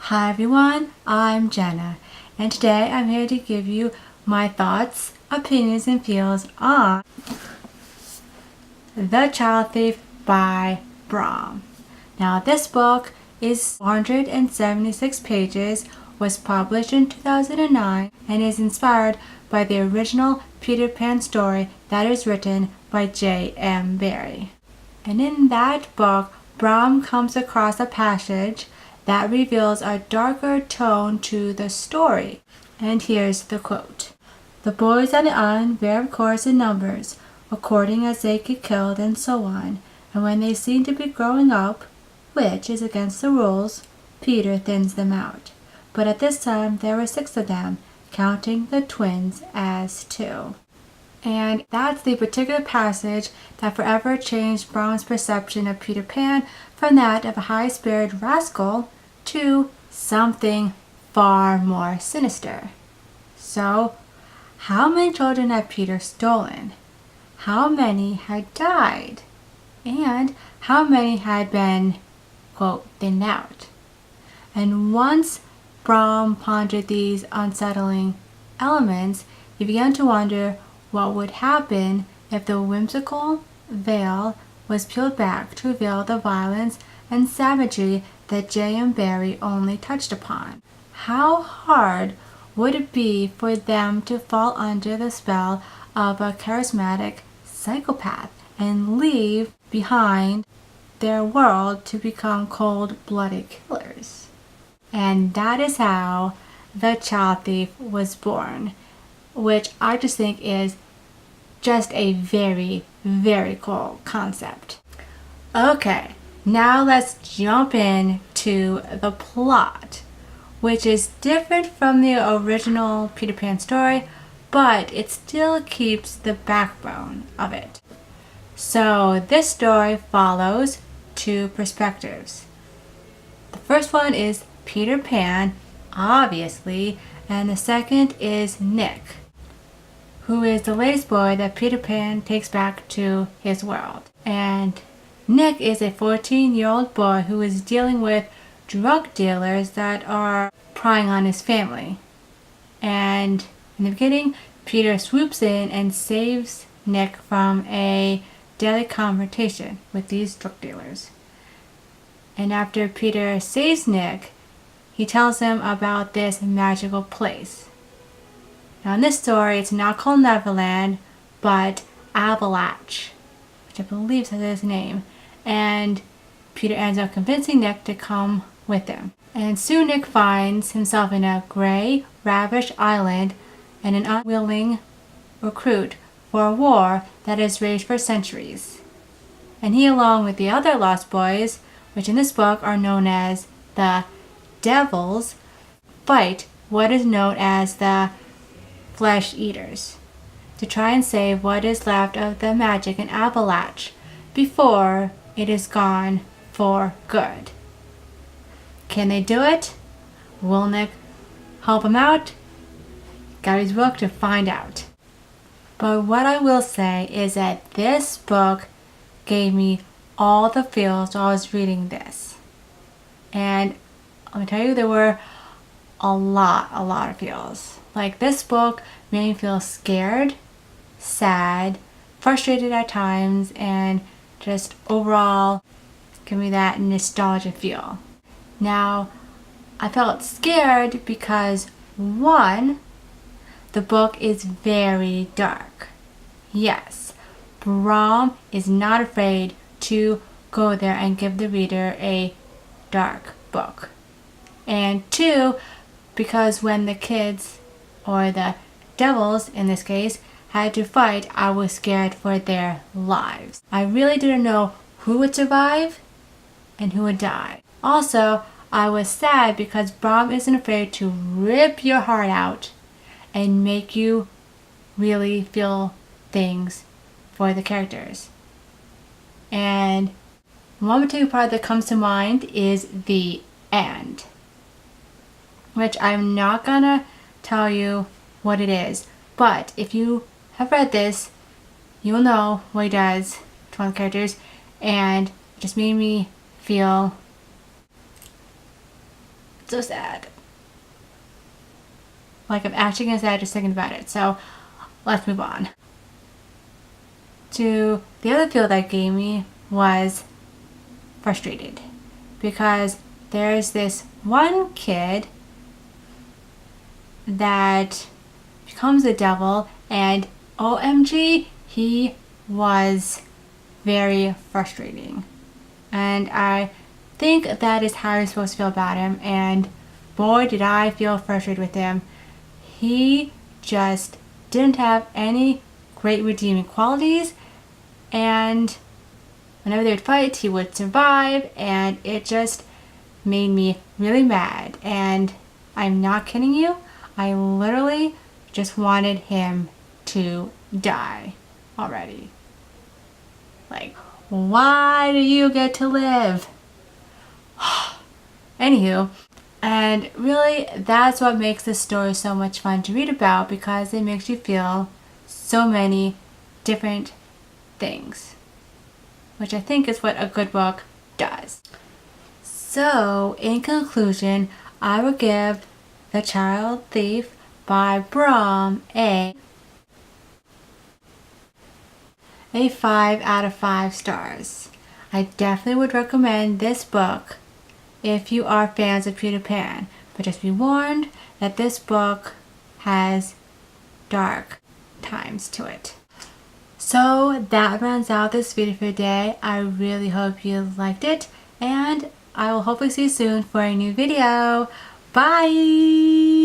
Hi everyone, I'm Jenna, and today I'm here to give you my thoughts, opinions, and feels on The Child Thief by Brom. Now this book is 476 pages, was published in 2009, and is inspired by the original Peter Pan story that is written by J.M. Barrie. And in that book, Brom comes across a passage that reveals a darker tone to the story. And here's the quote. "The boys on the island vary of course in numbers, according as they get killed and so on, and when they seem to be growing up, which is against the rules, Peter thins them out. But at this time there were 6 of them, counting the twins as 2. And that's the particular passage that forever changed Brom's perception of Peter Pan from that of a high-spirited rascal to something far more sinister. So, how many children had Peter stolen? How many had died? And how many had been, quote, thinned out? And once Brom pondered these unsettling elements, he began to wonder what would happen if the whimsical veil was peeled back to reveal the violence and savagery that J.M. Barrie only touched upon. How hard would it be for them to fall under the spell of a charismatic psychopath and leave behind their world to become cold-blooded killers? And that is how The Child Thief was born, which I just think is just a very, very cool concept. Okay, now let's jump in to the plot, which is different from the original Peter Pan story, but it still keeps the backbone of it. So this story follows 2 perspectives. The first one is Peter Pan, obviously, and the second is Nick, who is the latest boy that Peter Pan takes back to his world. And Nick is a 14-year-old boy who is dealing with drug dealers that are prying on his family. And in the beginning, Peter swoops in and saves Nick from a deadly confrontation with these drug dealers. And after Peter saves Nick, he tells him about this magical place. Now in this story, it's not called Neverland, but Avalanche, which I believe is his name. And Peter ends up convincing Nick to come with him. And soon Nick finds himself in a gray, ravish island and an unwilling recruit for a war that has raged for centuries. And he, along with the other lost boys, which in this book are known as the Devils, fight what is known as the Flesh Eaters to try and save what is left of the magic in Avalanche before it is gone for good. Can they do it? Will Nick help him out? Got his book to find out. But what I will say is that this book gave me all the feels while I was reading this. And let me tell you, there were a lot of feels. Like, this book made me feel scared, sad, frustrated at times, and just overall give me that nostalgia feel. Now, I felt scared because, 1, the book is very dark. Yes, Brom is not afraid to go there and give the reader a dark book. And 2, because when the kids, or the devils in this case, had to fight, I was scared for their lives. I really didn't know who would survive and who would die. Also, I was sad because Brom isn't afraid to rip your heart out and make you really feel things for the characters. And one particular part that comes to mind is the end, which I'm not gonna tell you what it is, but if you have read this, you will know what he does to one of the characters, and it just made me feel So sad. Like, I'm actually gonna sad just thinking about it. So let's move on to the other feel that gave me was frustrated, because there's this one kid that becomes a devil, and OMG, he was very frustrating. And I think that is how you're supposed to feel about him, and boy did I feel frustrated with him. He just didn't have any great redeeming qualities, and whenever they would fight, he would survive, and it just made me really mad. And I'm not kidding you, I literally just wanted him to die already. Like, why do you get to live? Anywho, and really that's what makes this story so much fun to read about, because it makes you feel so many different things, which I think is what a good book does. So, in conclusion, I will give The Child Thief by Brom a 5 out of 5 stars. I definitely would recommend this book if you are fans of Peter Pan, but just be warned that this book has dark times to it. So that rounds out this video for today. I really hope you liked it, and I will hopefully see you soon for a new video. Bye!